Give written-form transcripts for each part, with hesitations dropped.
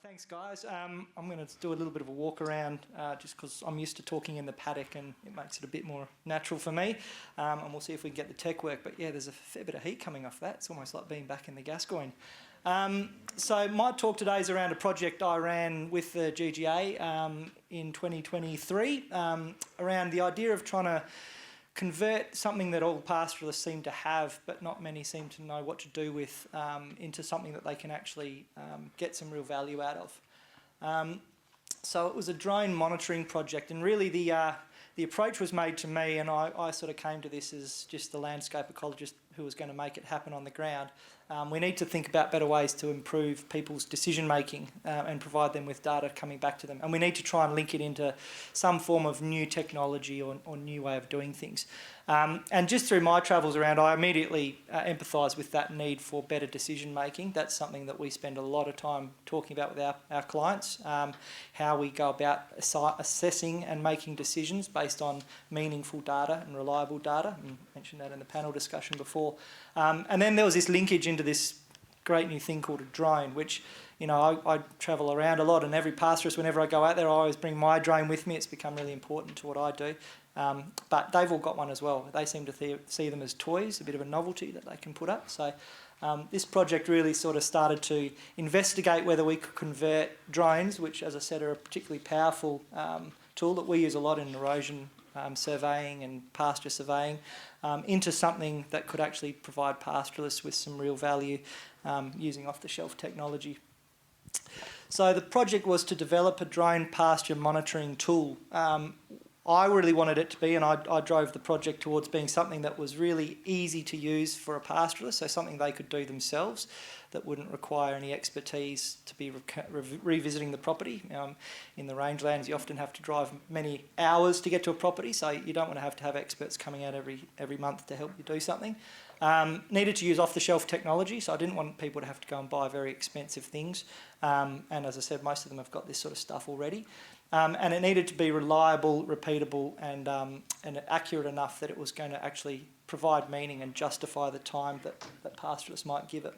Thanks, guys. I'm going to do a little bit of a walk around just because I'm used to talking in the paddock and it makes it a bit more natural for me. And we'll see if we can get the tech work. But yeah, there's a fair bit of heat coming off that. It's almost like being back in the Gascoyne. So my talk today is around a project I ran with the GGA in 2023 around the idea of trying to convert something that all pastoralists seem to have but not many seem to know what to do with into something that they can actually get some real value out of. So it was a drone monitoring project, and really the approach was made to me, and I sort of came to this as just the landscape ecologist who was going to make it happen on the ground. We need to think about better ways to improve people's decision making and provide them with data coming back to them. And we need to try and link it into some form of new technology or new way of doing things. And just through my travels around, I immediately empathise with that need for better decision making. That's something that we spend a lot of time talking about with our clients, how we go about assessing and making decisions based on meaningful data and reliable data. I mentioned that in the panel discussion before. And then there was this linkage into this great new thing called a drone, which, you know, I travel around a lot, and every pastoralist, whenever I go out there, I always bring my drone with me. It's become really important to what I do. But they've all got one as well. They seem to see them as toys, a bit of a novelty that they can put up. So this project really sort of started to investigate whether we could convert drones, which, as I said, are a particularly powerful tool that we use a lot in erosion surveying and pasture surveying, into something that could actually provide pastoralists with some real value using off-the-shelf technology. So the project was to develop a drone pasture monitoring tool. I really wanted it to be, and I drove the project towards being something that was really easy to use for a pastoralist, so something they could do themselves that wouldn't require any expertise to be revisiting the property. In the Rangelands, you often have to drive many hours to get to a property, so you don't want to have experts coming out every month to help you do something. Needed to use off-the-shelf technology, so I didn't want people to have to go and buy very expensive things. And as I said, most of them have got this sort of stuff already. And it needed to be reliable, repeatable, and accurate enough that it was going to actually provide meaning and justify the time that pastoralists might give it.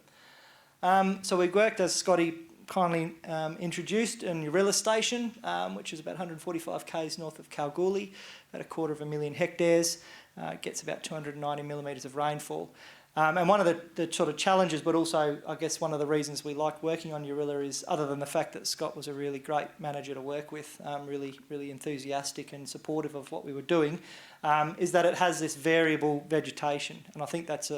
So we worked, as Scotty kindly introduced, in Urilla Station, which is about 145 k's north of Kalgoorlie, about 250,000 hectares. It gets about 290 millimetres of rainfall. And one of the sort of challenges, but also I guess one of the reasons we like working on Urilla is, other than the fact that Scott was a really great manager to work with, really enthusiastic and supportive of what we were doing, is that it has this variable vegetation. And I think that's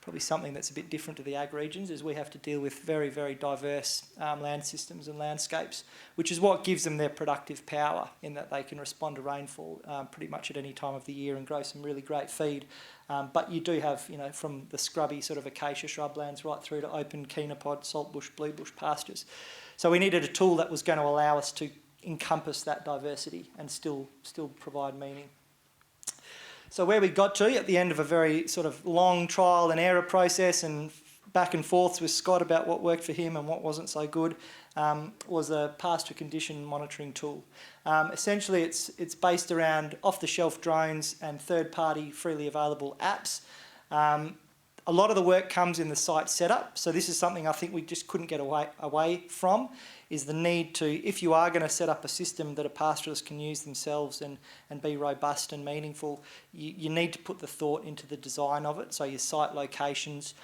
probably something that's a bit different to the ag regions, is we have to deal with very, very diverse land systems and landscapes, which is what gives them their productive power, in that they can respond to rainfall pretty much at any time of the year and grow some really great feed. But you do have, you know, from the scrubby sort of acacia shrublands right through to open chenopod, saltbush, bluebush pastures. So we needed a tool that was going to allow us to encompass that diversity and still provide meaning. So where we got to at the end of a very sort of long trial and error process and back and forths with Scott about what worked for him and what wasn't so good, was a pasture condition monitoring tool. Essentially it's based around off-the-shelf drones and third-party freely available apps. A lot of the work comes in the site setup, so this is something I think we just couldn't get away from, is the need to, if you are going to set up a system that a pastoralist can use themselves and be robust and meaningful, you need to put the thought into the design of it. So your site locations,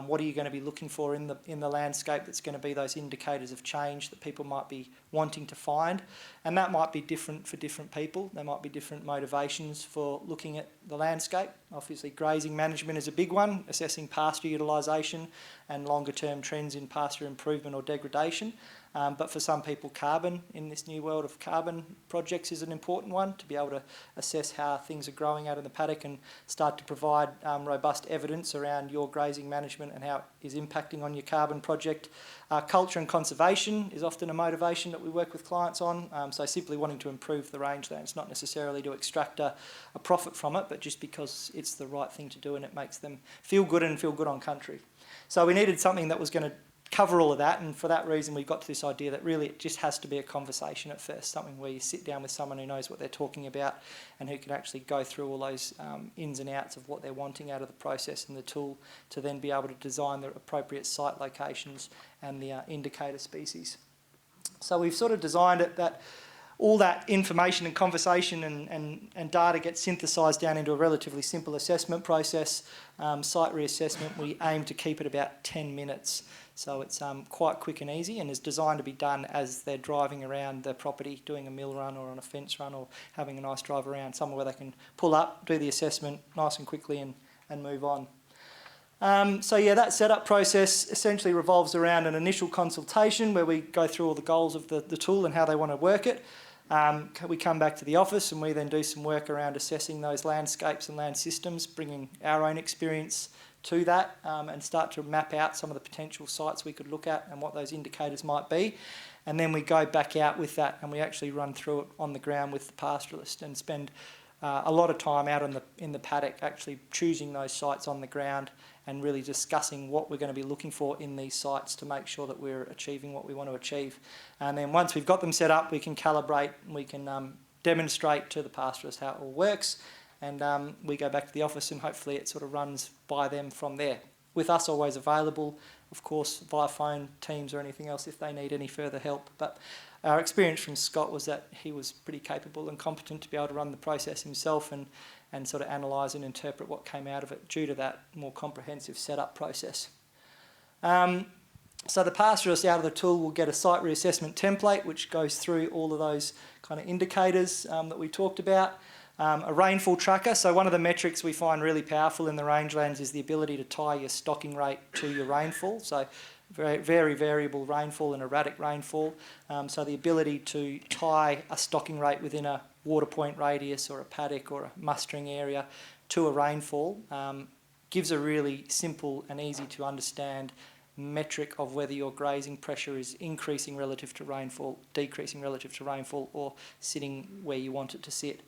what are you going to be looking for in the landscape that's going to be those indicators of change that people might be wanting to find? And that might be different for different people. There might be different motivations for looking at the landscape. Obviously, grazing management is a big one, assessing pasture utilisation and longer term trends in pasture improvement or degradation. But for some people, carbon in this new world of carbon projects is an important one, to be able to assess how things are growing out in the paddock and start to provide robust evidence around your grazing management and how it is impacting on your carbon project. Culture and conservation is often a motivation that we work with clients on, so simply wanting to improve the rangelands, not necessarily to extract a profit from it, but just because it's the right thing to do and it makes them feel good and feel good on country. So we needed something that was going to cover all of that, and for that reason we got to this idea that really it just has to be a conversation at first, something where you sit down with someone who knows what they're talking about and who can actually go through all those ins and outs of what they're wanting out of the process and the tool to then be able to design the appropriate site locations and the indicator species. So we've sort of designed it that all that information and conversation and data gets synthesised down into a relatively simple assessment process. Site reassessment, we aim to keep it about 10 minutes. So it's quite quick and easy, and is designed to be done as they're driving around the property, doing a mill run or on a fence run, or having a nice drive around somewhere where they can pull up, do the assessment nice and quickly and move on. So yeah, that setup process essentially revolves around an initial consultation where we go through all the goals of the tool and how they want to work it. We come back to the office and we then do some work around assessing those landscapes and land systems, bringing our own experience to that, and start to map out some of the potential sites we could look at and what those indicators might be. And then we go back out with that and we actually run through it on the ground with the pastoralist and spend a lot of time out in the paddock actually choosing those sites on the ground and really discussing what we're going to be looking for in these sites to make sure that we're achieving what we want to achieve. And then once we've got them set up, we can calibrate, we can demonstrate to the pastoralist how it all works, and we go back to the office and hopefully it sort of runs by them from there. With us always available, of course, via phone, Teams or anything else if they need any further help. But our experience from Scott was that he was pretty capable and competent to be able to run the process himself and sort of analyse and interpret what came out of it due to that more comprehensive setup process. So the pastoralist out of the tool will get a site reassessment template which goes through all of those kind of indicators that we talked about. A rainfall tracker, so one of the metrics we find really powerful in the rangelands is the ability to tie your stocking rate to your rainfall. So very, very variable rainfall and erratic rainfall. So the ability to tie a stocking rate within a water point radius or a paddock or a mustering area to a rainfall gives a really simple and easy to understand metric of whether your grazing pressure is increasing relative to rainfall, decreasing relative to rainfall, or sitting where you want it to sit.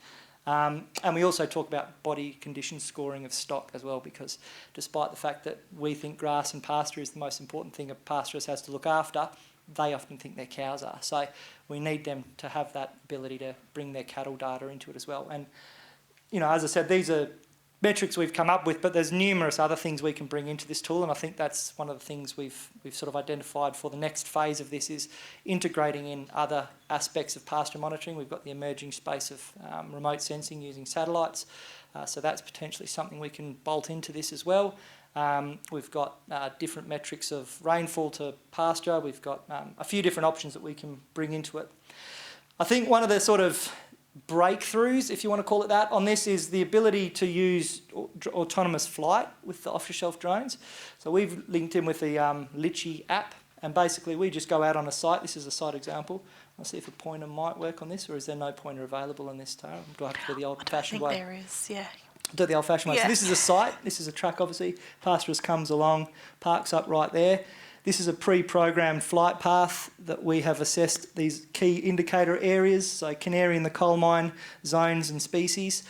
And we also talk about body condition scoring of stock as well, because despite the fact that we think grass and pasture is the most important thing a pastorist has to look after, they often think their cows are. So we need them to have that ability to bring their cattle data into it as well. And, you know, as I said, these are metrics we've come up with, but there's numerous other things we can bring into this tool, and I think that's one of the things we've sort of identified for the next phase of this is integrating in other aspects of pasture monitoring. We've got the emerging space of remote sensing using satellites, so that's potentially something we can bolt into this as well. We've got different metrics of rainfall to pasture. We've got a few different options that we can bring into it. I think one of the sort of breakthroughs, if you want to call it that, on this is the ability to use autonomous flight with the off-the-shelf drones. So we've linked in with the Litchi app, and basically we just go out on a site. This is a site example. I'll see if a pointer might work on this, or is there no pointer available on this, Tara? Do I have to do the old-fashioned way? I think there is, yeah. Do it the old-fashioned way. Yeah. So this is a site. This is a track, obviously. Pastorist comes along, parks up right there. This is a pre-programmed flight path that we have assessed these key indicator areas, so canary in the coal mine, zones and species.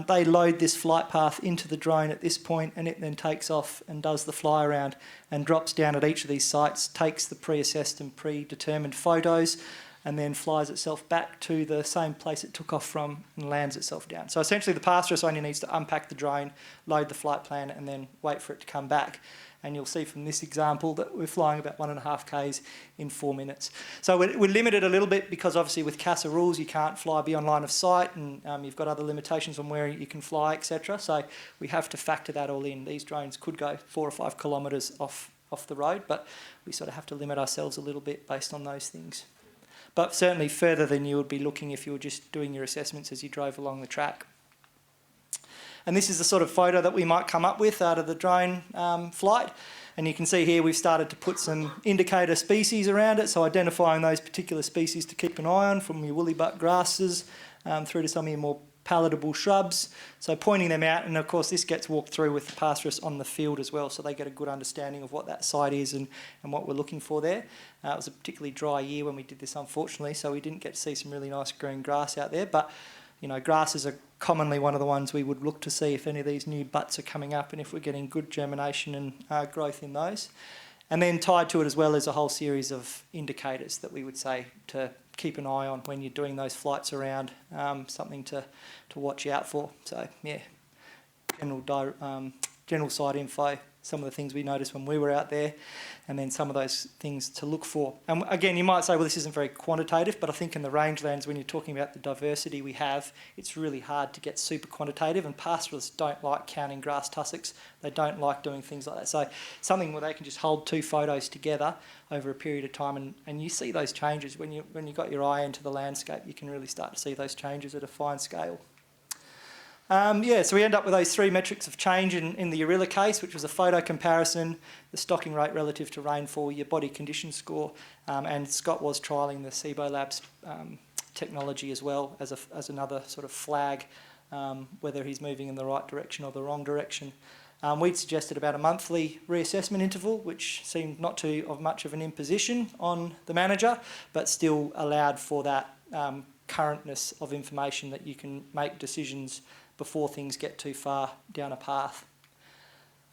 They load this flight path into the drone at this point, and it then takes off and does the fly around and drops down at each of these sites, takes the pre-assessed and predetermined photos, and then flies itself back to the same place it took off from and lands itself down. So essentially the pastorist only needs to unpack the drone, load the flight plan, and then wait for it to come back. And you'll see from this example that we're flying about 1.5 k's in 4 minutes. So we're limited a little bit because obviously with CASA rules you can't fly beyond line of sight, and you've got other limitations on where you can fly, etc. So we have to factor that all in. These drones could go 4 or 5 kilometres off the road, but we sort of have to limit ourselves a little bit based on those things. But certainly further than you would be looking if you were just doing your assessments as you drove along the track. And this is the sort of photo that we might come up with out of the drone flight. And you can see here we've started to put some indicator species around it, so identifying those particular species to keep an eye on, from your woolly butt grasses through to some of your more palatable shrubs. So pointing them out, and of course this gets walked through with the pastorist on the field as well, so they get a good understanding of what that site is and what we're looking for there. It was a particularly dry year when we did this, unfortunately, so we didn't get to see some really nice green grass out there. But you know, grasses are commonly one of the ones we would look to see if any of these new butts are coming up and if we're getting good germination and growth in those. And then tied to it as well is a whole series of indicators that we would say to keep an eye on when you're doing those flights around, something to watch out for. So yeah, general site info, some of the things we noticed when we were out there, and then some of those things to look for. And again, you might say, well, this isn't very quantitative, but I think in the rangelands, when you're talking about the diversity we have, it's really hard to get super quantitative, and pastoralists don't like counting grass tussocks. They don't like doing things like that. So something where they can just hold 2 photos together over a period of time, and you see those changes. When you got your eye into the landscape, you can really start to see those changes at a fine scale. So we end up with those 3 metrics of change in the Urilla case, which was a photo comparison, the stocking rate relative to rainfall, your body condition score, and Scott was trialling the SIBO Labs technology as well as another sort of flag, whether he's moving in the right direction or the wrong direction. We'd suggested about a monthly reassessment interval, which seemed not too of much of an imposition on the manager, but still allowed for that currentness of information that you can make decisions before things get too far down a path.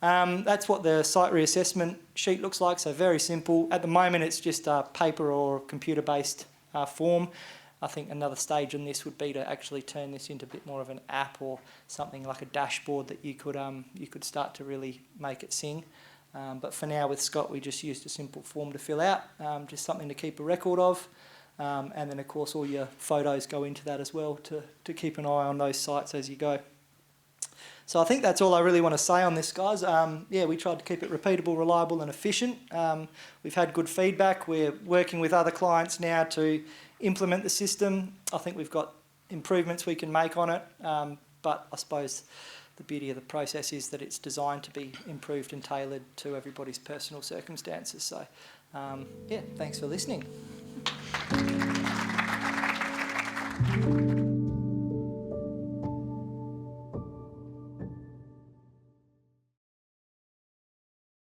That's what the site reassessment sheet looks like, so very simple. At the moment it's just a paper or computer-based form. I think another stage in this would be to actually turn this into a bit more of an app or something like a dashboard that you could start to really make it sing. But for now with Scott we just used a simple form to fill out, just something to keep a record of. And then of course all your photos go into that as well to keep an eye on those sites as you go. So I think that's all I really want to say on this, guys. We tried to keep it repeatable, reliable and efficient. We've had good feedback. We're working with other clients now to implement the system. I think we've got improvements we can make on it, but I suppose the beauty of the process is that it's designed to be improved and tailored to everybody's personal circumstances. So thanks for listening.